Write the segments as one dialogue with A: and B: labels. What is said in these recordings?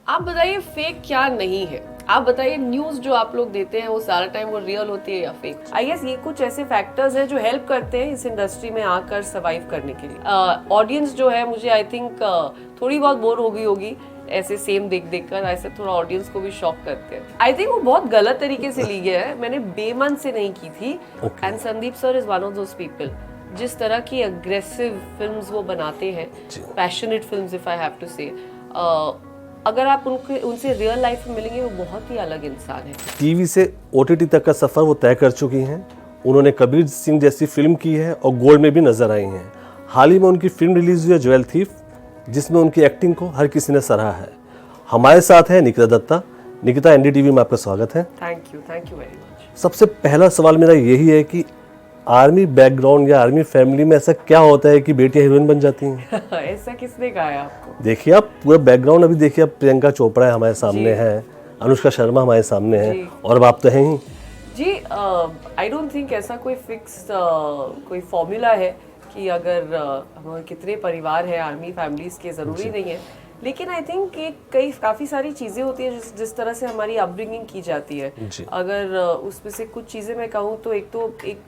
A: आप बताइए फेक क्या नहीं है। आप बताइए न्यूज जो आप लोग देते हैं वो सारा टाइम वो रियल होती है या फेक। आई गेस ये कुछ ऐसे फैक्टर्स हैं जो हेल्प करते हैं इस इंडस्ट्री में आकर सर्वाइव करने के लिए। ऑडियंस जो है मुझे आई थिंक थोड़ी बहुत बोर हो गई होगी ऐसे सेम देख देख कर। ऐसे थोड़ा ऑडियंस को भी शॉक करते हैं। आई थिंक वो बहुत गलत तरीके से ली गया है। मैंने बेमन से नहीं की थी। And Sandeep sir is one of those people जिस तरह की अग्रेसिव फिल्म्स वो बनाते हैं, passionate films if I have to say, अगर आप उनसे रियल लाइफ में मिलेंगे वो बहुत ही अलग इंसान है।
B: टीवी से ओटीटी तक का सफर वो तय कर चुकी हैं। उन्होंने कबीर सिंह जैसी फिल्म की है और गोल्ड में भी नजर आई हैं। हाल ही में उनकी फिल्म रिलीज हुई है ज्वेल थीफ, जिसमें उनकी एक्टिंग को हर किसी ने सराहा है। हमारे साथ है निकिता दत्ता। निकिता, एनडीटीवी में आपका स्वागत है।
A: Thank you very much.
B: सबसे पहला सवाल मेरा यही है कि आर्मी बैकग्राउंड या आर्मी फैमिली में ऐसा क्या होता है कि बेटियां हीरोइन बन जाती हैं?
A: ऐसा किसने कहा है आपको?
B: देखिए आप पूरा बैकग्राउंड अभी देखिए, अब प्रियंका चोपड़ा हमारे सामने है, अनुष्का शर्मा हमारे सामने है, और अब आप तो हैं ही
A: जी। आई डोंट थिंक ऐसा कोई फिक्स कोई फॉर्मूला है कि अगर हमारे कितने परिवार हैं आर्मी फैमिलीज के, ज़रूरी नहीं है। लेकिन आई थिंक काफ़ी सारी चीज़ें होती हैं जिस तरह से हमारी अपब्रिंगिंग की जाती है। अगर उसमें से कुछ चीज़ें मैं कहूँ तो एक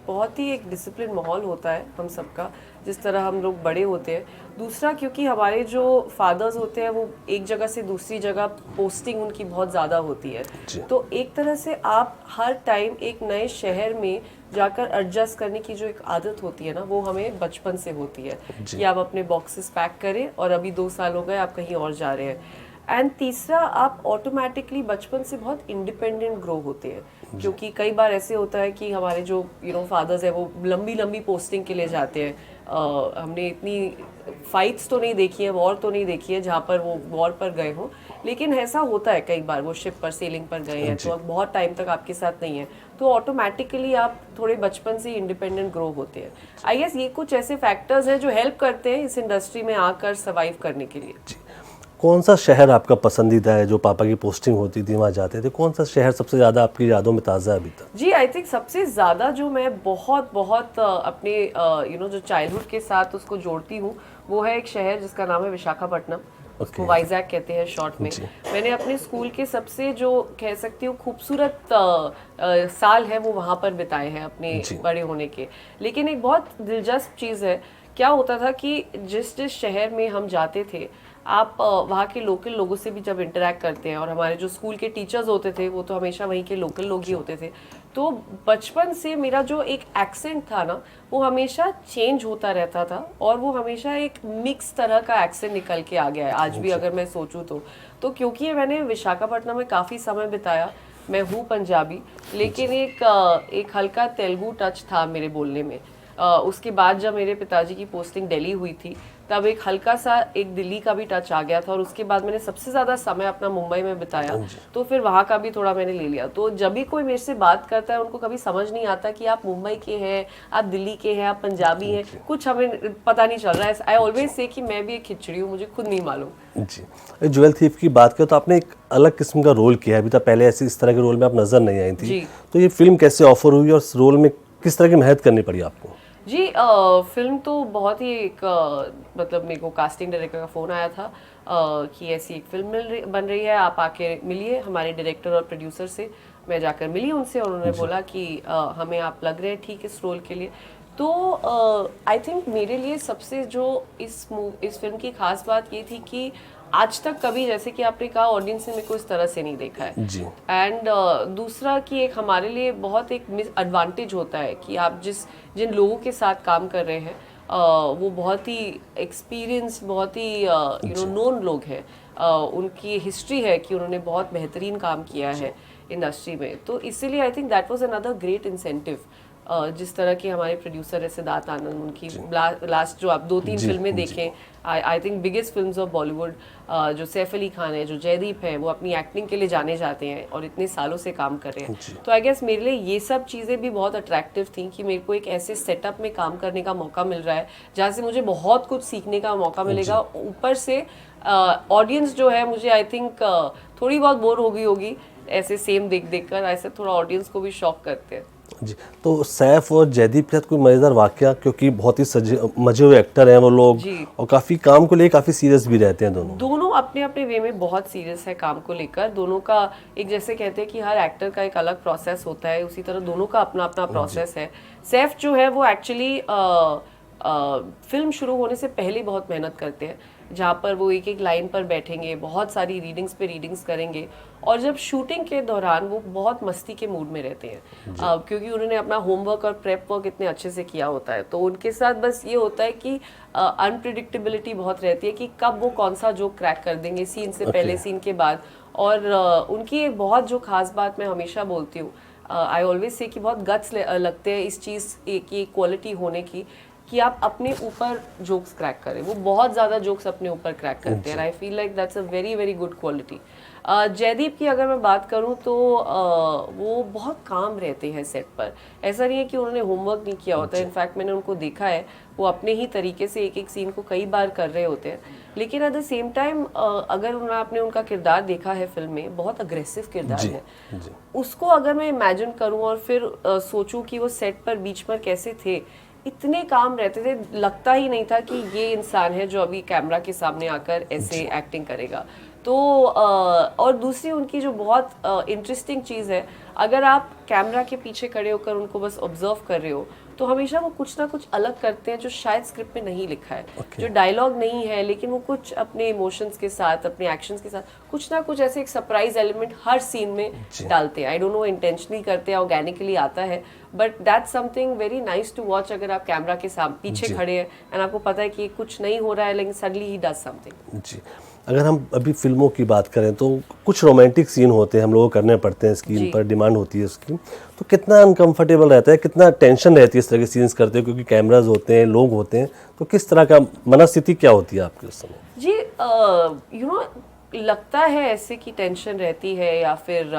A: बहुत ही एक डिसिप्लिन माहौल होता है हम सबका, जिस तरह हम लोग बड़े होते हैं। दूसरा, क्योंकि हमारे जो फादर्स होते हैं वो एक जगह से दूसरी जगह पोस्टिंग उनकी बहुत ज़्यादा होती है, तो एक तरह से आप हर टाइम एक नए शहर में जाकर एडजस्ट करने की जो एक आदत होती है ना, वो हमें बचपन से होती है कि आप अपने बॉक्सेस पैक करें और अभी 2 साल हो गए आप कहीं और जा रहे हैं। एंड तीसरा, आप ऑटोमेटिकली बचपन से बहुत इंडिपेंडेंट ग्रो होते हैं, क्योंकि कई बार ऐसे होता है कि हमारे जो फादर्स है वो लंबी लंबी पोस्टिंग के लिए जाते हैं। हमने इतनी फाइट्स तो नहीं देखी है, वॉर तो नहीं देखी है जहाँ पर वो वॉर पर गए हों, लेकिन ऐसा होता है कई बार वो शिप पर सेलिंग पर गए हैं तो बहुत टाइम तक आपके साथ नहीं है, तो ऑटोमेटिकली आप थोड़े बचपन से इंडिपेंडेंट ग्रो होते हैं। आई गेस ये कुछ ऐसे फैक्टर्स हैं जो हेल्प करते हैं इस इंडस्ट्री में आकर सर्वाइव करने के लिए।
B: कौन सा शहर आपका पसंदीदा है? जो पापा की पोस्टिंग होती थी वहाँ जाते थे, कौन सा शहर सबसे ज़्यादा आपकी यादों में ताज़ा है अभी तक?
A: जी, आई थिंक सबसे ज़्यादा जो मैं बहुत अपने जो चाइल्डहुड के साथ उसको जोड़ती हूँ, वो है एक शहर जिसका नाम है विशाखापट्टनम। उसको वाइजैक कहते हैं शॉर्ट में। मैंने अपने स्कूल के सबसे जो कह सकती हूँ खूबसूरत साल है वो वहाँ पर बिताए हैं अपने बड़े होने के। लेकिन एक बहुत दिलचस्प चीज़ है, क्या होता था कि जिस शहर में हम जाते थे, आप वहाँ के लोकल लोगों से भी जब इंटरेक्ट करते हैं, और हमारे जो स्कूल के टीचर्स होते थे वो तो हमेशा वहीं के लोकल लोग ही होते थे, तो बचपन से मेरा जो एक एक्सेंट था ना वो हमेशा चेंज होता रहता था, और वो हमेशा एक मिक्स तरह का एक्सेंट निकल के आ गया है आज भी अगर मैं सोचूं तो क्योंकि मैंने विशाखापट्टनम में काफ़ी समय बिताया। मैं हूँ पंजाबी, लेकिन एक हल्का तेलुगु टच था मेरे बोलने में। उसके बाद जब मेरे पिताजी की पोस्टिंग दिल्ली हुई थी तब एक हल्का सा एक दिल्ली का भी टच आ गया था, और उसके बाद मैंने सबसे ज़्यादा समय अपना मुंबई में बिताया, तो फिर वहाँ का भी थोड़ा मैंने ले लिया। तो जब भी कोई मेरे से बात करता है उनको कभी समझ नहीं आता कि आप मुंबई के हैं, आप दिल्ली के हैं, आप पंजाबी हैं, कुछ हमें पता नहीं चल रहा है। आई ऑलवेज से कि मैं भी एक खिचड़ी हूँ, मुझे खुद नहीं मालूम।
B: जी, ज्वेल थीफ की बात करें तो आपने एक अलग किस्म का रोल किया है, अभी तक पहले ऐसे इस तरह के रोल में आप नजर नहीं आई थी, तो ये फिल्म कैसे ऑफर हुई और उस रोल में किस तरह की मेहनत करनी पड़ी आपको?
A: जी, फिल्म तो बहुत ही एक मतलब मेरे को कास्टिंग डायरेक्टर का फ़ोन आया था कि ऐसी एक फिल्म बन रही है, आप आके मिलिए हमारे डायरेक्टर और प्रोड्यूसर से। मैं जाकर मिली उनसे और उन्होंने बोला कि हमें आप लग रहे हैं ठीक इस रोल के लिए। तो आई थिंक मेरे लिए सबसे जो इस फिल्म की खास बात ये थी कि आज तक कभी, जैसे कि आपने कहा, ऑडियंस ने मेरे को इस तरह से नहीं देखा है। एंड दूसरा कि एक हमारे लिए बहुत एक मिस एडवांटेज होता है कि आप जिन लोगों के साथ काम कर रहे हैं वो बहुत ही एक्सपीरियंस, बहुत ही नोन लोग हैं। उनकी हिस्ट्री है कि उन्होंने बहुत बेहतरीन काम किया है इंडस्ट्री में, तो इसीलिए I think that was another great incentive. जिस तरह के हमारे प्रोड्यूसर है सिद्धार्थ आनंद, उनकी लास्ट जो आप 2-3 फिल्में देखें, I think biggest films of Bollywood, जो सैफ अली खान है, जो जयदीप है, वो अपनी एक्टिंग के लिए जाने जाते हैं और इतने सालों से काम कर रहे हैं। तो आई गेस मेरे लिए ये सब चीज़ें भी बहुत अट्रैक्टिव थी कि मेरे को एक ऐसे सेटअप में काम करने का मौका मिल रहा है जहाँ से मुझे बहुत कुछ सीखने का मौका मिलेगा। ऊपर से ऑडियंस जो है, मुझे आई थिंक थोड़ी बहुत बोर हो गई होगी ऐसे सेम देख देख कर। ऐसे थोड़ा ऑडियंस को भी शॉक करते हैं।
B: जी। तो सैफ और जयदीप के साथ कोई मज़ेदार वाकया, क्योंकि बहुत ही मजे हुए एक्टर हैं वो लोग
A: जी।
B: और काफ़ी काम को लेकर काफ़ी सीरियस भी रहते हैं दोनों।
A: दोनों अपने अपने वे में बहुत सीरियस है काम को लेकर। दोनों का एक, जैसे कहते हैं कि हर एक्टर का एक अलग प्रोसेस होता है, उसी तरह दोनों का अपना अपना प्रोसेस है। सैफ जो है वो एक्चुअली फिल्म शुरू होने से पहले बहुत मेहनत करते हैं, जहाँ पर वो एक एक लाइन पर बैठेंगे, बहुत सारी रीडिंग्स पे रीडिंग्स करेंगे, और जब शूटिंग के दौरान वो बहुत मस्ती के मूड में रहते हैं, क्योंकि उन्होंने अपना होमवर्क और प्रेप वर्क इतने अच्छे से किया होता है। तो उनके साथ बस ये होता है कि अनप्रिडिक्टेबिलिटी बहुत रहती है कि कब वो कौन सा जोक क्रैक कर देंगे, सीन से पहले, सीन के बाद। और उनकी एक बहुत जो खास बात मैं हमेशा बोलती हूँ, आई ऑलवेज से, कि बहुत गट्स लगते हैं इस चीज़ की क्वालिटी होने की, कि आप अपने ऊपर जोक्स क्रैक करें। वो बहुत ज़्यादा जोक्स अपने ऊपर क्रैक करते हैं, I feel like that's a very very good quality. Jaideep की अगर मैं बात करूं तो वो बहुत काम रहते हैं सेट पर। ऐसा नहीं है कि उन्होंने होमवर्क नहीं किया होता है, इनफैक्ट मैंने उनको देखा है, वो अपने ही तरीके से एक एक सीन को कई बार कर रहे होते हैं। लेकिन एट द सेम टाइम अगर आपने उनका किरदार देखा है फिल्म में, बहुत अग्रेसिव किरदार है। उसको अगर मैं इमेजिन करूं और फिर सोचूं कि वो सेट पर बीच पर कैसे थे, इतने काम रहते थे, लगता ही नहीं था कि ये इंसान है जो अभी कैमरा के सामने आकर ऐसे एक्टिंग करेगा। तो और दूसरी उनकी जो बहुत इंटरेस्टिंग चीज़ है, अगर आप कैमरा के पीछे खड़े होकर उनको बस ऑब्जर्व कर रहे हो, तो हमेशा वो कुछ ना कुछ अलग करते हैं जो शायद स्क्रिप्ट में नहीं लिखा है, जो डायलॉग नहीं है, लेकिन वो कुछ अपने इमोशंस के साथ, अपने एक्शंस के साथ कुछ ना कुछ ऐसे एक सरप्राइज एलिमेंट हर सीन में डालते हैं। आई डोंट नो इंटेंशनली करते हैं, ऑर्गेनिकली आता है, but that's something very nice to watch. अगर आप कैमरा के सामने पीछे खड़े हैं एंड आपको पता है कि कुछ नहीं हो रहा है, लेकिन सडनली ही डज समथिंग।
B: जी। अगर हम अभी फिल्मों की बात करें तो कुछ रोमांटिक सीन होते हैं, हम लोगों को करने पड़ते हैं, स्क्रीन पर डिमांड होती है उसकी, तो कितना अनकंफर्टेबल रहता है, कितना टेंशन रहती है इस तरह के सीन्स करते हैं, क्योंकि कैमराज होते हैं, लोग होते हैं, तो किस तरह का मनस्थिति क्या होती है आपके उस समय?
A: जी, यू नो, लगता है ऐसे कि टेंशन रहती है या फिर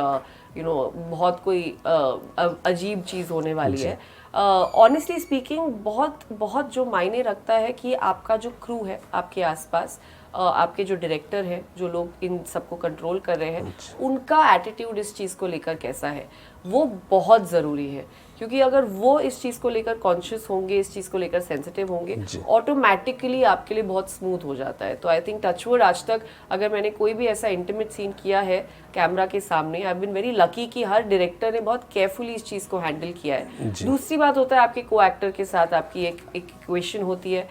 A: बहुत कोई अजीब चीज़ होने वाली है। ऑनेस्टली स्पीकिंग, बहुत बहुत जो मायने रखता है कि आपका जो क्रू है आपके आसपास, आपके जो डायरेक्टर हैं, जो लोग इन सबको कंट्रोल कर रहे हैं, उनका एटीट्यूड इस चीज़ को लेकर कैसा है, वो बहुत ज़रूरी है। क्योंकि अगर वो इस चीज़ को लेकर कॉन्शियस होंगे, इस चीज़ को लेकर सेंसिटिव होंगे, ऑटोमेटिकली आपके लिए बहुत स्मूथ हो जाता है। तो आई थिंक टचवुड, आज तक अगर मैंने कोई भी ऐसा इंटीमेट सीन किया है कैमरा के सामने, आई बीन वेरी लकी कि हर डायरेक्टर ने बहुत केयरफुली इस चीज़ को हैंडल किया है। दूसरी बात होता है आपके को एक्टर के साथ आपकी एक इक्वेशन होती है,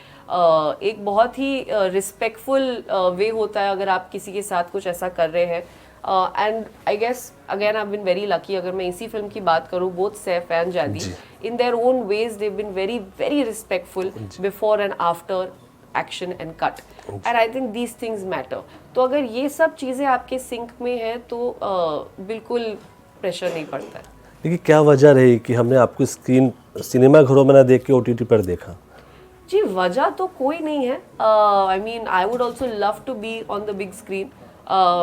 A: एक बहुत ही रिस्पेक्टफुल वे होता है अगर आप किसी के साथ कुछ ऐसा कर रहे हैं। And I guess again I been very lucky, अगर मैं इसी फिल्म की बात करूँ, both Saif and Jaideep in their own ways they been very very respectful before and after action and cut, and I think these things matter. तो अगर ये सब चीज़ें आपके सिंक में हैं तो बिल्कुल प्रेशर नहीं पड़ता है।
B: देखिए, क्या वजह रही कि हमने आपको स्क्रीन सिनेमा घरों में ना देख के OTT पर देखा?
A: जी, वजह तो कोई नहीं है। I mean I would also love to be on the big screen.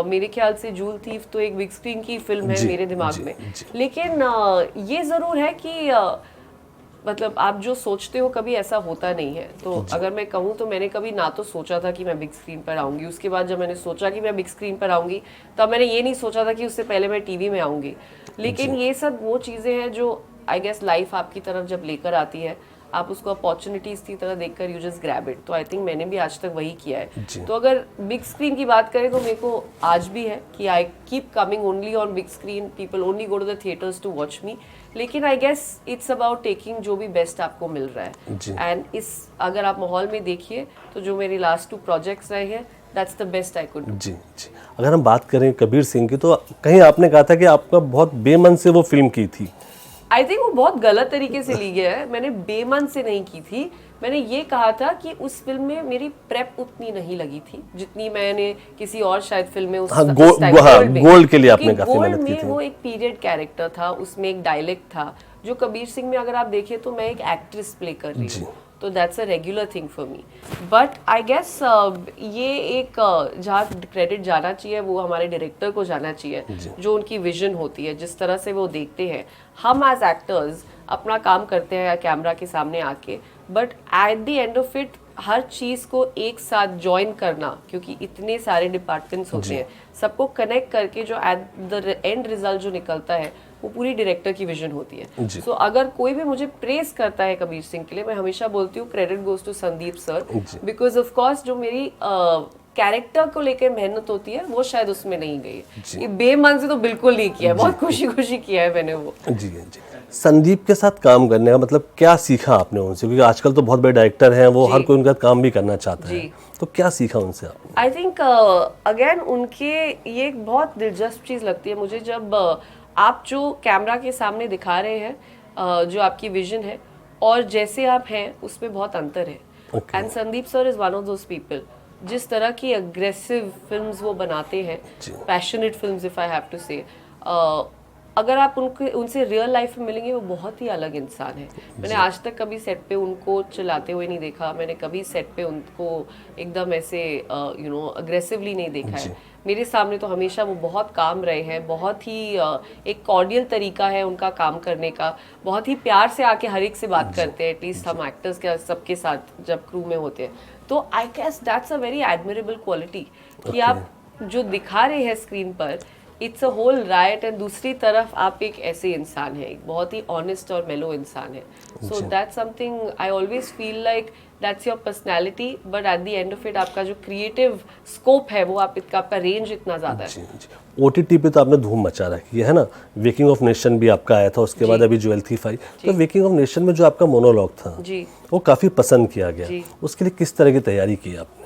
A: मेरे ख्याल से जूल थीफ तो एक बिग स्क्रीन की फिल्म है मेरे दिमाग में। लेकिन ये ज़रूर है कि मतलब आप जो सोचते हो कभी ऐसा होता नहीं है। तो अगर मैं कहूँ तो मैंने कभी ना तो सोचा था कि मैं बिग स्क्रीन पर आऊँगी, उसके बाद जब मैंने सोचा कि मैं बिग स्क्रीन पर आऊँगी, तब मैंने ये नहीं सोचा था कि उससे पहले मैं TV में आऊँगी। लेकिन ये सब वो चीज़ें हैं जो आई गेस लाइफ आपकी तरफ जब लेकर आती है, आप उसको अपॉर्चुनिटीज की तरह देखकर यू जस्ट ग्रैब इट। तो आई थिंक मैंने भी आज तक वही किया है। तो अगर बिग स्क्रीन की बात करें तो मेरे को आज भी है कि I keep coming only on big screen, people only go to the theatres to watch me. लेकिन I guess it's about taking जो भी बेस्ट आपको मिल रहा है। एंड इस अगर आप माहौल में देखिए तो जो मेरी लास्ट 2 प्रोजेक्ट्स रहे हैं, that's the best I could.
B: जी। अगर हम बात करें कबीर सिंह की, तो कहीं आपने कहा था कि आपका बहुत बेमन से वो फिल्म की थी।
A: आई थिंक वो बहुत गलत तरीके से ली गया है। मैंने बेमन से नहीं की थी, मैंने ये कहा था कि उस फिल्म में मेरी प्रेप उतनी नहीं लगी थी जितनी मैंने किसी और शायद फिल्म में
B: गोल्ड के लिए आपने काफी मेहनत की थी।
A: वो एक पीरियड कैरेक्टर था, उसमें एक डायलेक्ट था, जो कबीर सिंह में अगर आप देखें तो मैं एक एक्ट्रेस प्ले कर रही हूँ, तो that's a regular thing for me. But I guess ये एक जहाँ क्रेडिट जाना चाहिए वो हमारे डायरेक्टर को जाना चाहिए, जो उनकी विजन होती है, जिस तरह से वो देखते हैं। हम एज एक्टर्स अपना काम करते हैं कैमरा के सामने आके, but at the end of it हर चीज़ को एक साथ ज्वाइन करना, क्योंकि इतने सारे डिपार्टमेंट्स होते हैं, सबको कनेक्ट करके जो एट द एंड रिजल्ट जो निकलता है वो पूरी डायरेक्टर की विजन होती है। सो अगर कोई भी मुझे प्रेस करता है कबीर सिंह के लिए, मैं हमेशा बोलती हूँ credit goes to Sandeep sir, because of course जो मेरी कैरेक्टर को लेकर मेहनत होती है वो शायद उसमें नहीं गई है। ये बेमन से तो बिल्कुल नहीं किया है, बहुत खुशी खुशी किया है मैंने वो।
B: जी जी। संदीप के साथ काम करने का मतलब क्या सीखा आपने उनसे, क्योंकि आजकल तो बहुत बड़े डायरेक्टर हैं, वो हर कोई उनका काम भी करना चाहता है, तो क्या सीखा उनसे आपने?
A: आई थिंक अगेन उनके ये एक बहुत दिलचस्प चीज़ लगती है मुझे, जब आप जो कैमरा के सामने दिखा रहे हैं, जो आपकी विजन है और जैसे आप हैं उसमें बहुत अंतर है। And Sandeep sir is one of those people, जिस तरह की अग्रेसिव फिल्म्स वो बनाते हैं, passionate films if I have to say, अगर आप उनसे रियल लाइफ में मिलेंगे वो बहुत ही अलग इंसान है। मैंने आज तक कभी सेट पे उनको चिल्लाते हुए नहीं देखा, मैंने कभी सेट पे उनको एकदम ऐसे अग्रेसिवली नहीं देखा है। मेरे सामने तो हमेशा वो बहुत काम रहे हैं, बहुत ही एक कॉर्डियल तरीका है उनका काम करने का, बहुत ही प्यार से आके हर एक से बात करते हैं, एटलीस्ट हम एक्टर्स के सबके साथ जब क्रू में होते हैं। तो I guess that's a very admirable quality कि आप जो दिखा रहे हैं स्क्रीन पर it's a whole right, and दूसरी तरफ आप एक ऐसे इंसान है, एक बहुत ही ऑनेस्ट और मेलो इंसान है। So that's something I always feel like that's your personality, but at the end of it आपका जो क्रिएटिव स्कोप है वो आपका रेंज इतना ज़्यादा है।
B: OTT पे तो आपने धूम मचा रखी है ना, वेकिंग ऑफ नेशन भी आपका आया था, उसके बाद अभी ज्वेल थीफ आई, तो वेकिंग ऑफ नेशन में जो आपका मोनोलॉग था वो काफ़ी पसंद किया गया, उसके लिए किस तरह की तैयारी की आपने?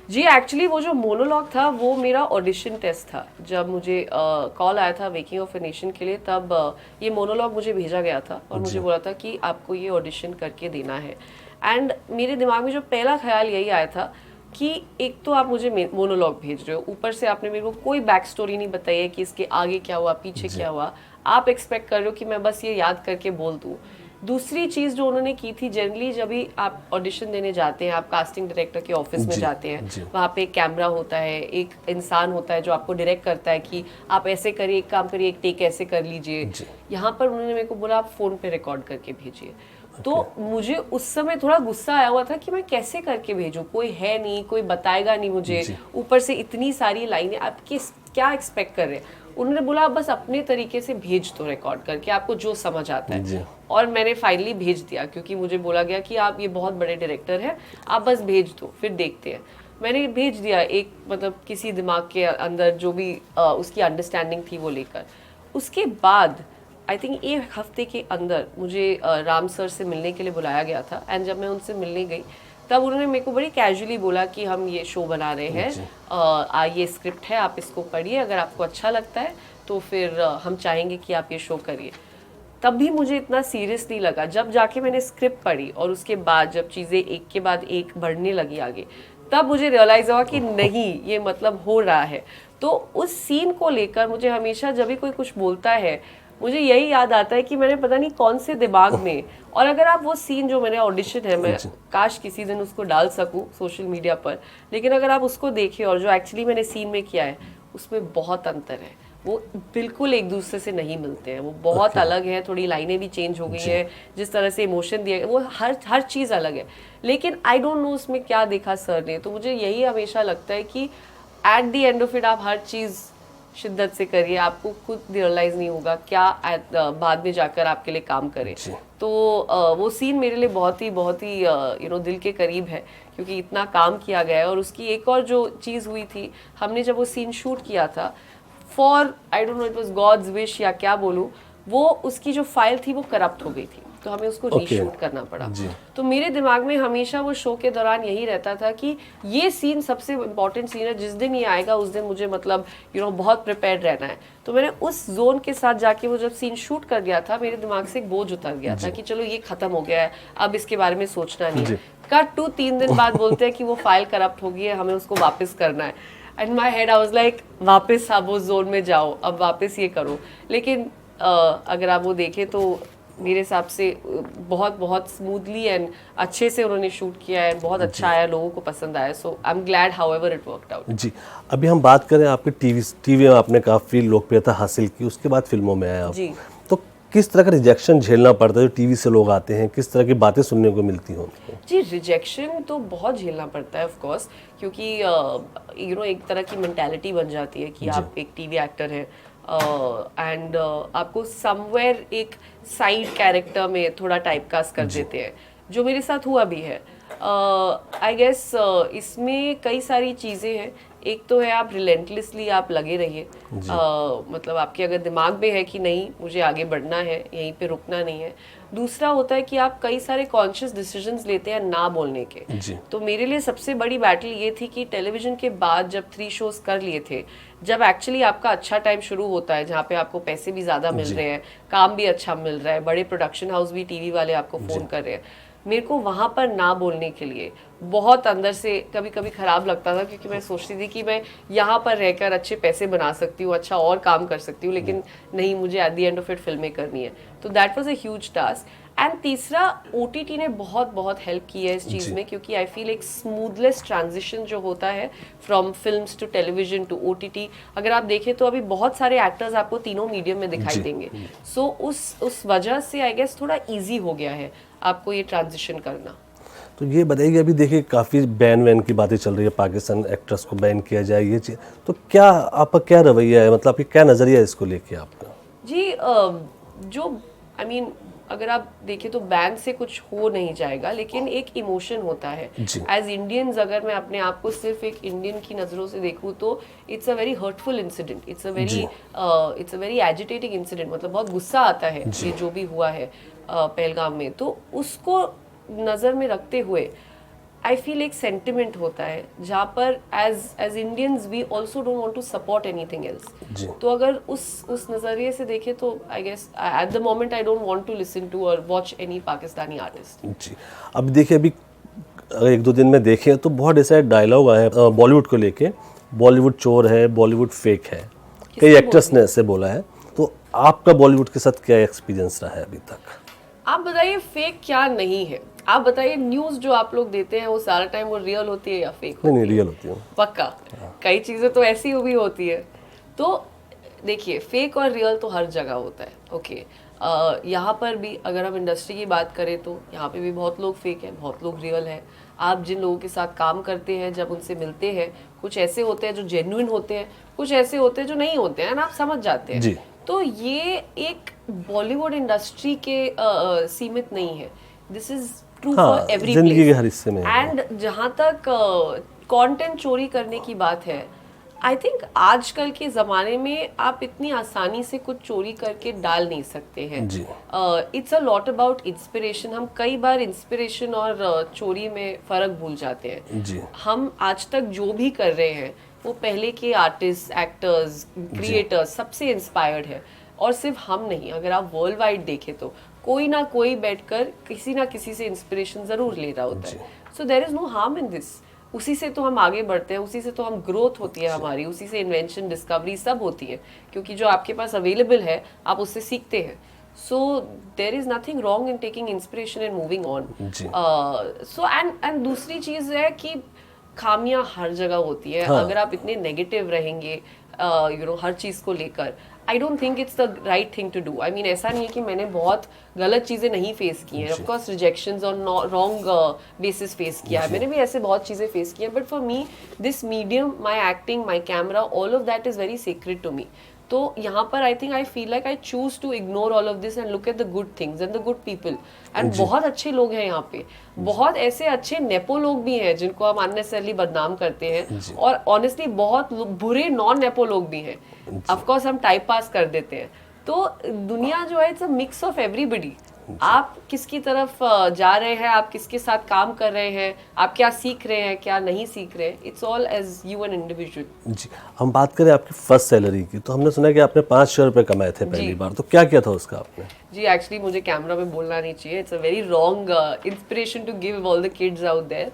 A: जी एक्चुअली वो जो मोनोलॉग था वो मेरा ऑडिशन टेस्ट था। जब मुझे कॉल आया था वेकिंग ऑफ ए नेशन के लिए, तब ये मोनोलॉग मुझे भेजा गया था और मुझे बोला था कि आपको ये ऑडिशन करके देना है। एंड मेरे दिमाग में जो पहला ख्याल यही आया था कि एक तो आप मुझे मोनोलॉग भेज रहे हो, ऊपर से आपने मेरे को कोई बैक स्टोरी नहीं बताई है कि इसके आगे क्या हुआ, पीछे क्या हुआ। आप एक्सपेक्ट कर रहे हो कि मैं बस ये याद करके बोल दूँ। दूसरी चीज़ जो उन्होंने की थी, जनरली जब भी आप ऑडिशन देने जाते हैं, आप कास्टिंग डायरेक्टर के ऑफिस में जाते हैं, वहाँ पे एक कैमरा होता है, एक इंसान होता है जो आपको डायरेक्ट करता है कि आप ऐसे करिए, एक काम करिए, एक टेक ऐसे कर लीजिए। यहाँ पर उन्होंने मेरे को बोला आप फ़ोन पे रिकॉर्ड करके भेजिए। तो मुझे उस समय थोड़ा गुस्सा आया हुआ था कि मैं कैसे करके भेजूँ, कोई है नहीं, कोई बताएगा नहीं मुझे, ऊपर से इतनी सारी लाइनें, आप क्या एक्सपेक्ट कर रहे हैं। उन्होंने बोला आप बस अपने तरीके से भेज दो रिकॉर्ड करके, आपको जो समझ आता है। और मैंने फाइनली भेज दिया, क्योंकि मुझे बोला गया कि आप ये बहुत बड़े डायरेक्टर हैं, आप बस भेज दो, फिर देखते हैं। मैंने भेज दिया, एक मतलब किसी दिमाग के अंदर जो भी उसकी अंडरस्टैंडिंग थी वो लेकर। उसके बाद आई थिंक एक हफ्ते के अंदर मुझे राम सर से मिलने के लिए बुलाया गया था। एंड जब मैं उनसे मिलने गई तब उन्होंने मेरे को बड़ी कैजुअली बोला कि हम ये शो बना रहे हैं, ये स्क्रिप्ट है, आप इसको पढ़िए, अगर आपको अच्छा लगता है तो फिर हम चाहेंगे कि आप ये शो करिए। तब भी मुझे इतना सीरियस नहीं लगा। जब जाके मैंने स्क्रिप्ट पढ़ी और उसके बाद जब चीज़ें एक के बाद एक बढ़ने लगी आगे, तब मुझे रियलाइज़ हुआ कि नहीं, ये मतलब हो रहा है। तो उस सीन को लेकर मुझे हमेशा जब भी कोई कुछ बोलता है, मुझे यही याद आता है कि मैंने पता नहीं कौन से दिमाग में, और अगर आप वो सीन जो मैंने ऑडिशन है, मैं काश किसी दिन उसको डाल सकूं सोशल मीडिया पर, लेकिन अगर आप उसको देखें और जो एक्चुअली मैंने सीन में किया है उसमें बहुत अंतर है। वो बिल्कुल एक दूसरे से नहीं मिलते हैं, वो बहुत अलग है। थोड़ी लाइनें भी चेंज हो गई हैं, जिस तरह से इमोशन दिया गया वो हर चीज़ अलग है। लेकिन आई डोंट नो उसमें क्या देखा सर ने। तो मुझे यही हमेशा लगता है कि eight the end of it आप हर चीज़ शिद्दत से करिए, आपको खुद रियलाइज नहीं होगा क्या बाद में जाकर आपके लिए काम करे। तो वो सीन मेरे लिए बहुत ही दिल के करीब है, क्योंकि इतना काम किया गया है। और उसकी एक और जो चीज़ हुई थी, हमने जब वो सीन शूट किया था, for I don't know it was God's wish या क्या बोलूँ, वो उसकी जो फाइल थी वो करप्ट हो गई थी, तो हमें उसको रीशूट करना पड़ा। तो मेरे दिमाग में हमेशा वो शो के दौरान यही रहता था कि ये सीन सबसे इम्पोर्टेंट सीन है, जिस दिन ये आएगा उस दिन मुझे मतलब बहुत प्रिपेयर्ड रहना है। तो मैंने उस जोन के साथ जाके वो जब सीन शूट कर गया था, मेरे दिमाग से एक बोझ उतर गया था कि चलो ये खत्म हो गया है, अब इसके बारे में सोचना नहीं है। कट टू 3 दिन बाद बोलते हैं कि वो फाइल करप्ट हो गई है, हमें उसको वापस करना है। And my head I was like वापस आप वो जोन में जाओ, अब वापस ये करो। लेकिन अगर आप वो देखें तो मेरे हिसाब से बहुत स्मूथली एंड अच्छे से उन्होंने शूट किया है, बहुत अच्छा आया, लोगों को पसंद आया। So I am glad however it worked out.
B: जी, अभी हम बात करें आपके टीवी में आपने काफ़ी लोकप्रियता हासिल की, उसके बाद फिल्मों में आया आप।
A: जी।
B: तो किस तरह का रिजेक्शन झेलना पड़ता है जो टीवी से लोग आते हैं, किस तरह की बातें सुनने को मिलती हैं उनको?
A: जी, रिजेक्शन तो बहुत झेलना पड़ता है ऑफ कोर्स, क्योंकि एक तरह की मेंटालिटी बन जाती है कि आप एक टीवी एक्टर हैं एंड आपको समवेयर एक साइड कैरेक्टर में थोड़ा टाइपकास्ट कर देते हैं, जो मेरे साथ हुआ भी है। आई गेस इसमें कई सारी चीज़ें हैं। एक तो है आप रिलेंटलेसली आप लगे रहिए, मतलब आपके अगर दिमाग में है कि नहीं मुझे आगे बढ़ना है, यहीं पे रुकना नहीं है। दूसरा होता है कि आप कई सारे कॉन्शियस डिसीजंस लेते हैं ना बोलने के। तो मेरे लिए सबसे बड़ी बैटल ये थी कि टेलीविजन के बाद जब 3 शोज कर लिए थे, जब एक्चुअली आपका अच्छा टाइम शुरू होता है, जहाँ पे आपको पैसे भी ज़्यादा मिल रहे हैं, काम भी अच्छा मिल रहा है, बड़े प्रोडक्शन हाउस भी टीवी वाले आपको फ़ोन कर रहे हैं, मेरे को वहाँ पर ना बोलने के लिए बहुत अंदर से कभी कभी ख़राब लगता था, क्योंकि मैं सोचती थी कि मैं यहाँ पर रहकर अच्छे पैसे बना सकती हूँ, अच्छा और काम कर सकती हूँ, लेकिन नहीं, मुझे eight the end of it फिल्में करनी है। तो that was a huge task. And तीसरा, ओटीटी ने बहुत बहुत हेल्प की है इस चीज़ में, क्योंकि आई फील एक स्मूथलेस ट्रांजिशन जो होता है from films to television to OTT, अगर आप देखें तो अभी बहुत सारे एक्टर्स आपको तीनों मीडियम में दिखाई देंगे। सो उस वजह से आई गेस थोड़ा ईजी हो गया है आपको ये ट्रांजिशन करना।
B: तो ये बताइए, अभी देखिए काफ़ी बैन वैन की बातें चल रही है, पाकिस्तान एक्ट्रेस को बैन किया जाए, ये चीज़, तो क्या आपका क्या रवैया है, मतलब आपकी क्या नज़रिया है इसको लेके आपका?
A: जी, जो आई मीन अगर आप देखें तो बैन से कुछ हो नहीं जाएगा, लेकिन एक इमोशन होता है एज इंडियंस। अगर मैं अपने आप को सिर्फ एक इंडियन की नज़रों से देखूं तो it's a very hurtful incident, it's a very agitating incident, मतलब बहुत गुस्सा आता है ये जो भी हुआ है पहलगाम में। तो उसको नज़र में रखते हुए आई फील एक सेंटिमेंट होता है, जहाँ पर as Indians we also don't want to support anything else. तो अगर उस नज़रिए से देखें तो I guess at the moment I don't want to listen to और वॉच एनी पाकिस्तानी आर्टिस्ट।
B: जी, अब देखिए, अभी अगर 1-2 दिन में देखें तो बहुत ऐसे डायलॉग आए हैं बॉलीवुड को लेके, बॉलीवुड चोर है, बॉलीवुड फेक है, कई एक्टर्स ने ऐसे बोला है। तो आपका बॉलीवुड के साथ क्या एक्सपीरियंस रहा है अभी तक?
A: आप बताइए फेक क्या नहीं है, आप बताइए न्यूज़ जो आप लोग देते हैं वो सारा टाइम वो रियल होती है या फेक?
B: नहीं, रियल होती है
A: पक्का। कई चीज़ें तो ऐसी भी होती है। तो देखिए, फेक और रियल तो हर जगह होता है, ओके। यहाँ पर भी अगर हम इंडस्ट्री की बात करें तो यहाँ पे भी बहुत लोग फेक हैं, बहुत लोग रियल हैं। आप जिन लोगों के साथ काम करते हैं, जब उनसे मिलते हैं, कुछ ऐसे होते हैं जो जेन्युइन होते हैं, कुछ ऐसे होते हैं जो नहीं होते हैं, आप समझ जाते हैं। तो ये एक बॉलीवुड इंडस्ट्री के सीमित नहीं है, this is true for every place. And जहाँ तक कंटेंट चोरी करने की बात है, आई थिंक आजकल के ज़माने में आप इतनी आसानी से कुछ चोरी करके डाल नहीं सकते हैं। It's a lot about inspiration. हम कई बार इंस्पिरेशन और चोरी में फ़र्क भूल जाते हैं। हम आज तक जो भी कर रहे हैं वो पहले के आर्टिस्ट, एक्टर्स, क्रिएटर्स सबसे इंस्पायर्ड है। और सिर्फ हम नहीं, अगर आप वर्ल्ड वाइड देखें तो कोई ना कोई बैठकर किसी ना किसी से इंस्पिरेशन ज़रूर ले रहा होता है। So there is no harm in this. उसी से तो हम आगे बढ़ते हैं, उसी से तो हम ग्रोथ होती है हमारी, उसी से इन्वेंशन, डिस्कवरी सब होती है, क्योंकि जो आपके पास अवेलेबल है आप उससे सीखते हैं। So there is nothing wrong in taking inspiration and moving on. So and दूसरी चीज़ है कि खामियां हर जगह होती है। अगर आप इतने नेगेटिव रहेंगे हर चीज़ को लेकर, I don't think it's the right thing to do. I mean ऐसा नहीं है कि मैंने बहुत गलत चीज़ें नहीं फेस की हैं, ऑफकोर्स रिजेक्शंस और रॉन्ग बेसिस फेस किया है, मैंने भी ऐसे बहुत चीज़ें फेस की हैं। But for me this medium, my acting, my camera, all of that is very secret to me. तो यहाँ पर I think I feel like I choose to ignore all of this and look at the good things and the good people. And बहुत अच्छे लोग हैं यहाँ पे, बहुत ऐसे अच्छे नेपो लोग भी हैं जिनको हम अननेसेसरली बदनाम करते हैं, और ऑनेस्टली बहुत बुरे नॉन नेपो लोग भी हैं, ऑफकोर्स हम टाइप पास कर देते हैं। तो दुनिया जो है it's a mix of everybody. आप किसकी तरफ जा रहे हैं, आप किसके साथ काम कर रहे हैं, आप क्या सीख रहे हैं, क्या नहीं सीख रहे हैं, it's all as you an individual.
B: जी, हम बात करें आपकी फर्स्ट सैलरी की, तो हमने सुना कि आपने 500 रुपये कमाए थे पहली बार, तो क्या किया था उसका आपने?
A: जी, एक्चुअली मुझे कैमरा में बोलना नहीं चाहिए, it's a very wrong inspiration to give all the kids out there.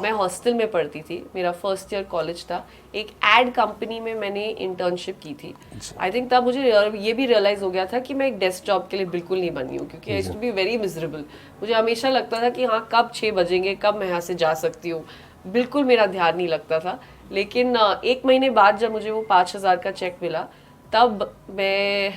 A: मैं हॉस्टल में पढ़ती थी, मेरा फर्स्ट ईयर कॉलेज था, एक एड कंपनी में मैंने इंटर्नशिप की थी। आई थिंक तब मुझे ये भी रियलाइज़ हो गया था कि मैं एक डेस्क जॉब के लिए बिल्कुल नहीं बनी हूँ, क्योंकि I used to be very miserable. मुझे हमेशा लगता था कि हाँ कब 6 बजेंगे, कब मैं यहाँ से जा सकती हूँ, बिल्कुल मेरा ध्यान नहीं लगता था। लेकिन 1 महीने बाद जब मुझे वो 5,000 का चेक मिला, तब मैं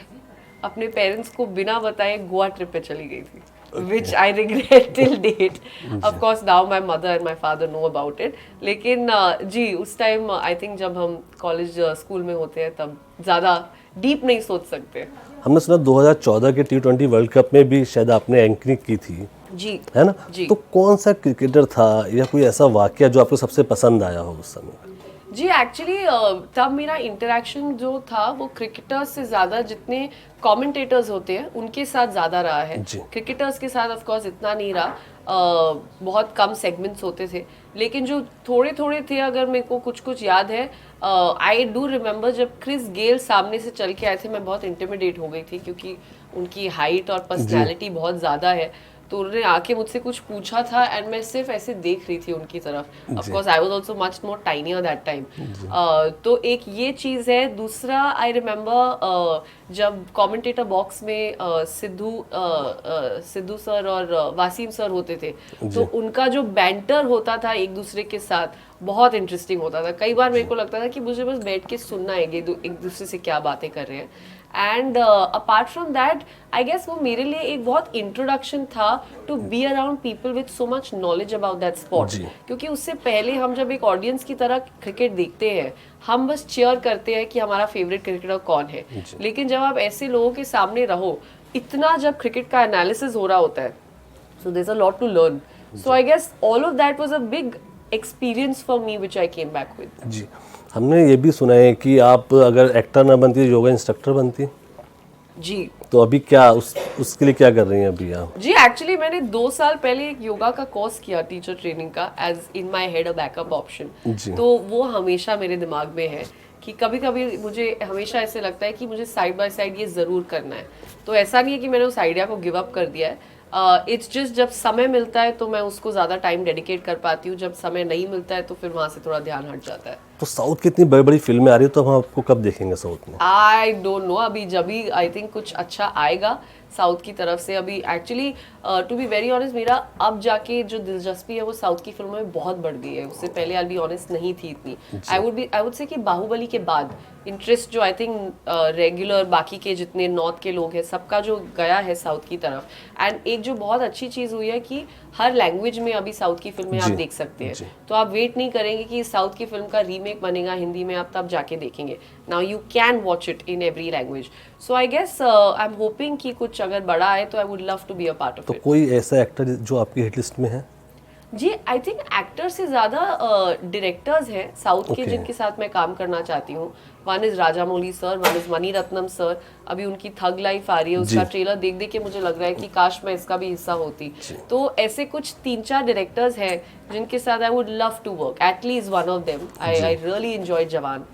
A: अपने पेरेंट्स को बिना बताए गोवा ट्रिप पे चली गई थी, which I regret till date. Of course now my mother and my father know about it. लेकिन जी उस टाइम आई थिंक जब हम कॉलेज स्कूल में होते हैं तब ज़्यादा डीप नहीं सोच सकते।
B: हमने सुना 2014 के T20 वर्ल्ड कप में भी शायद आपने एंकरिंग की थी,
A: जी
B: है ना?
A: जी।
B: तो कौन सा क्रिकेटर था या कोई ऐसा वाकया जो आपको सबसे पसंद आया हो उस समय?
A: जी एक्चुअली तब मेरा इंटरेक्शन जो था वो क्रिकेटर्स से ज़्यादा जितने कमेंटेटर्स होते हैं उनके साथ ज़्यादा रहा है।
B: जी।
A: क्रिकेटर्स के साथ ऑफ कोर्स इतना नहीं रहा, बहुत कम सेगमेंट्स होते थे, लेकिन जो थोड़े थोड़े थे अगर मेरे को कुछ कुछ याद है, आई डू रिमेम्बर जब क्रिस गेल सामने से चल के आए थे मैं बहुत इंटिमिडेट हो गई थी क्योंकि उनकी हाइट और पर्सनैलिटी बहुत ज़्यादा है। तो उन्होंने आके मुझसे कुछ पूछा था एंड मैं सिर्फ ऐसे देख रही थी उनकी तरफ। Of course I was also much more tinier that time. तो एक ये चीज़ है। दूसरा आई रिमेम्बर जब कमेंटेटर बॉक्स में सिद्धू सर और वासीम सर होते थे तो उनका जो बैंटर होता था एक दूसरे के साथ बहुत इंटरेस्टिंग होता था। कई बार मेरे को लगता था कि मुझे बस बैठ के सुनना है कि एक दूसरे से क्या बातें कर रहे हैं। And apart from that I guess वो मेरे लिए एक बहुत इंट्रोडक्शन था to be around people with so much knowledge about that sport, क्योंकि उससे पहले हम जब एक ऑडियंस की तरह क्रिकेट देखते हैं हम बस चीयर करते हैं कि हमारा फेवरेट क्रिकेटर कौन है, लेकिन जब आप ऐसे लोगों के सामने रहो इतना जब क्रिकेट का एनालिसिस हो रहा होता है so there is a lot to learn. So I guess all of that was a big experience for me which I came back with.
B: जी, हमने ये भी सुना है कि आप अगर एक्टर ना बनती योगा इंस्ट्रक्टर बनती।
A: जी,
B: तो अभी क्या उसके लिए क्या कर रही हैं अभी आप?
A: जी एक्चुअली मैंने 2 साल पहले एक योगा का कोर्स किया टीचर ट्रेनिंग का as in my head a backup option. तो वो हमेशा मेरे दिमाग में है कि कभी कभी मुझे हमेशा ऐसे लगता है कि मुझे साइड बाय साइड ये ज़रूर करना है। तो ऐसा नहीं है कि मैंने उस आइडिया को गिव अप कर दिया है। इट्स जस्ट जब समय मिलता है तो मैं उसको ज़्यादा टाइम डेडिकेट कर पाती हूँ, जब समय नहीं मिलता है तो फिर वहाँ से थोड़ा ध्यान हट जाता है।
B: तो साउथ की इतनी बड़ी बड़ी फिल्में आ रही है तो हम आपको कब देखेंगे साउथ में?
A: आई डोंट नो, अभी जब भी आई थिंक कुछ अच्छा आएगा साउथ की तरफ से। अभी actually to be very honest मेरा अब जाके जो दिलचस्पी है वो साउथ की फिल्मों में बहुत बढ़ गई है। उससे पहले आई बी ऑनेस्ट नहीं थी इतनी। आई वुड से कि बाहुबली के बाद इंटरेस्ट जो आई थिंक रेगुलर बाकी के जितने नॉर्थ के लोग हैं सबका जो गया है साउथ की तरफ। एंड एक जो बहुत अच्छी चीज़ हुई है कि हर लैंग्वेज में अभी साउथ की फिल्में आप देख सकते हैं। तो आप वेट नहीं करेंगे कि साउथ की फिल्म का रीमेक बनेगा हिंदी में, आप तब जाके देखेंगे। Now you can watch it in every language. So I guess I am hoping कि कुछ अगर बड़ा आए तो I would love to be a part of
B: तो
A: इट।
B: कोई ऐसा एक्टर जो आपकी हिट लिस्ट में है?
A: जी आई थिंक एक्टर से ज़्यादा डायरेक्टर्स हैं साउथ के जिनके साथ मैं काम करना चाहती हूँ। One is Rajamouli sir, one is Mani Ratnam sir. अभी उनकी थग लाइफ आ रही है, उसका ट्रेलर देख देख के मुझे लग रहा है कि काश मैं इसका भी हिस्सा होती। तो ऐसे कुछ 3-4 डायरेक्टर्स हैं जिनके साथ I would love to work, at least one of them. I really enjoyed Jawan.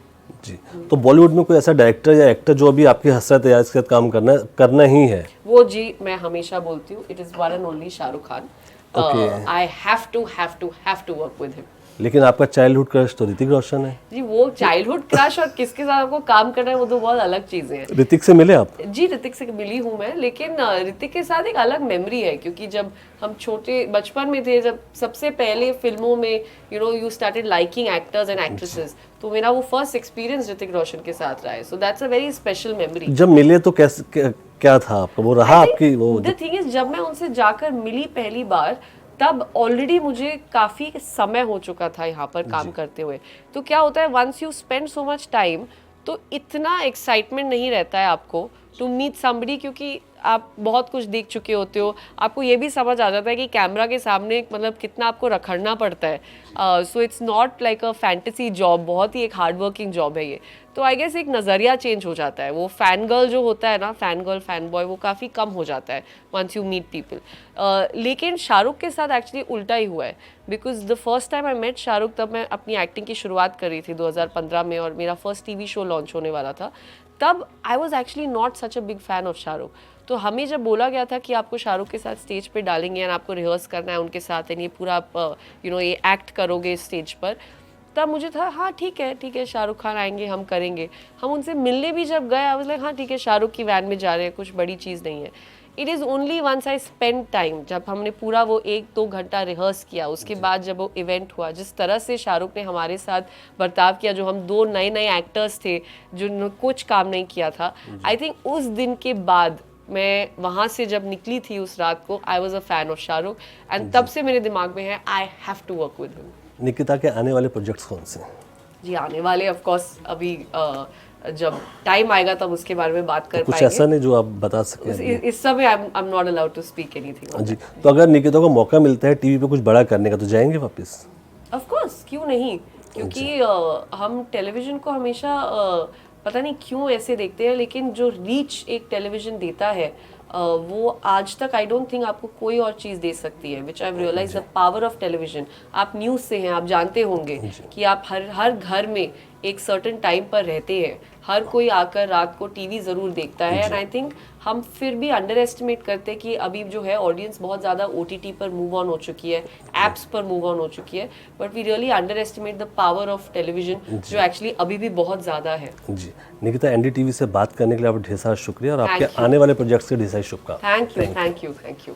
B: जी, तो बॉलीवुड में कोई ऐसा डायरेक्टर या एक्टर जो अभी आपकी हसरत है, इसके साथ काम करना ही है?
A: वो जी मैं हमेशा बोलती हूँ, it is one and only Shahrukh Khan. I have to work with him.
B: लेकिन आपका चाइल्डहुड क्रश तो ऋतिक रोशन है।
A: जी वो चाइल्डहुड क्रश और किसके साथ आपको काम करना है वो तो बहुत अलग चीजें हैं।
B: ऋतिक से मिले आप?
A: जी ऋतिक से मिली हूँ मैं, लेकिन ऋतिक के साथ एक अलग मेमोरी है क्योंकि जब हम छोटे बचपन में थे, जब सबसे पहले फिल्मों में you started liking actors and actresses, तो मेरा वो फर्स्ट एक्सपीरियंस ऋतिक रोशन के साथ रहा है। So that's a very special memory.
B: जब मिले तो कैसे क्या था आपका, वो रहा आपकी वो?
A: द थिंग इज जब मैं उनसे जाकर मिली पहली बार तब ऑलरेडी मुझे काफ़ी समय हो चुका था यहाँ पर काम करते हुए। तो क्या होता है, once you spend so much time तो इतना एक्साइटमेंट नहीं रहता है आपको टू मीट समबडी, क्योंकि आप बहुत कुछ देख चुके होते हो। आपको ये भी समझ आ जाता है कि कैमरा के सामने मतलब कितना आपको रखड़ना पड़ता है। So it's not like a fantasy job, बहुत ही एक हार्ड वर्किंग जॉब है ये। तो आई गेस एक नज़रिया चेंज हो जाता है। वो फैन गर्ल जो होता है ना, फैन गर्ल फैन बॉय, वो काफ़ी कम हो जाता है वंस यू मीट पीपल। लेकिन शाहरुख के साथ एक्चुअली उल्टा ही हुआ है, because the first time I met Shahrukh तब मैं अपनी एक्टिंग की शुरुआत कर रही थी 2015 में और मेरा फर्स्ट टीवी शो लॉन्च होने वाला था। तब I was actually not such a big fan of Shahrukh. तो हमें जब बोला गया था कि आपको शाहरुख के साथ स्टेज पे डालेंगे एंड आपको रिहर्स करना है उनके साथ एंड ये पूरा आप ये एक्ट करोगे स्टेज पर, तब मुझे था हाँ ठीक है शाहरुख खान आएंगे, हम करेंगे। हम उनसे मिलने भी जब गए आई वाज लाइक हाँ ठीक है, शाहरुख की वैन में जा रहे हैं, कुछ बड़ी चीज़ नहीं है। It is only once I spend time, जब हमने पूरा वो 1-2 घंटा रिहर्स किया, उसके बाद जब वो इवेंट हुआ, जिस तरह से शाहरुख ने हमारे साथ बर्ताव किया, जो हम 2 नए एक्टर्स थे जिन्होंने कुछ काम नहीं किया था, आई थिंक उस दिन के बाद मैं वहाँ से जब निकली थी उस रात को, I was a fan of Shahrukh, and तब से मेरे दिमाग में है I have to work with him.
B: Nikita के आने वाले प्रोजेक्ट्स कौन से हैं?
A: जी, आने वाले ऑफ कोर्स अभी जब टाइम आएगा तब उसके बारे में बात कर
B: कुछ
A: पाएंगे।
B: ऐसा नहीं जो आप बता सकें अभी?
A: इस समय I am not allowed to speak anything.
B: जी, तो अगर निकिता को मौका मिलता है टीवी पे कुछ बड़ा करने का तो जाएंगे वापस?
A: ऑफ कोर्स, क्यों नहीं, क्योंकि हम टेलीविजन को हमेशा पता नहीं क्यों ऐसे देखते हैं, लेकिन जो रीच एक टेलीविजन देता है वो आज तक आई डोंट थिंक आपको कोई और चीज़ दे सकती है, which I realise the power of television. आप न्यूज़ से हैं, आप जानते होंगे कि आप हर घर में एक सर्टेन टाइम पर रहते हैं, हर कोई आकर रात को टीवी ज़रूर देखता है, एंड आई थिंक हम फिर भी अंडर एस्टिमेट करते हैं कि अभी जो है ऑडियंस बहुत ज़्यादा OTT पर मूव ऑन हो चुकी है, एप्स पर मूव ऑन हो चुकी है, but we really underestimate the power of television, जो एक्चुअली अभी भी बहुत ज़्यादा है।
B: जी, निकिता, NDTV से बात करने के लिए आपका ढेर सारा शुक्रिया और
A: Thank
B: आपके
A: you.
B: आने वाले प्रोजेक्ट्स के ढेर सारी शुभकामनाएं।
A: Thank you.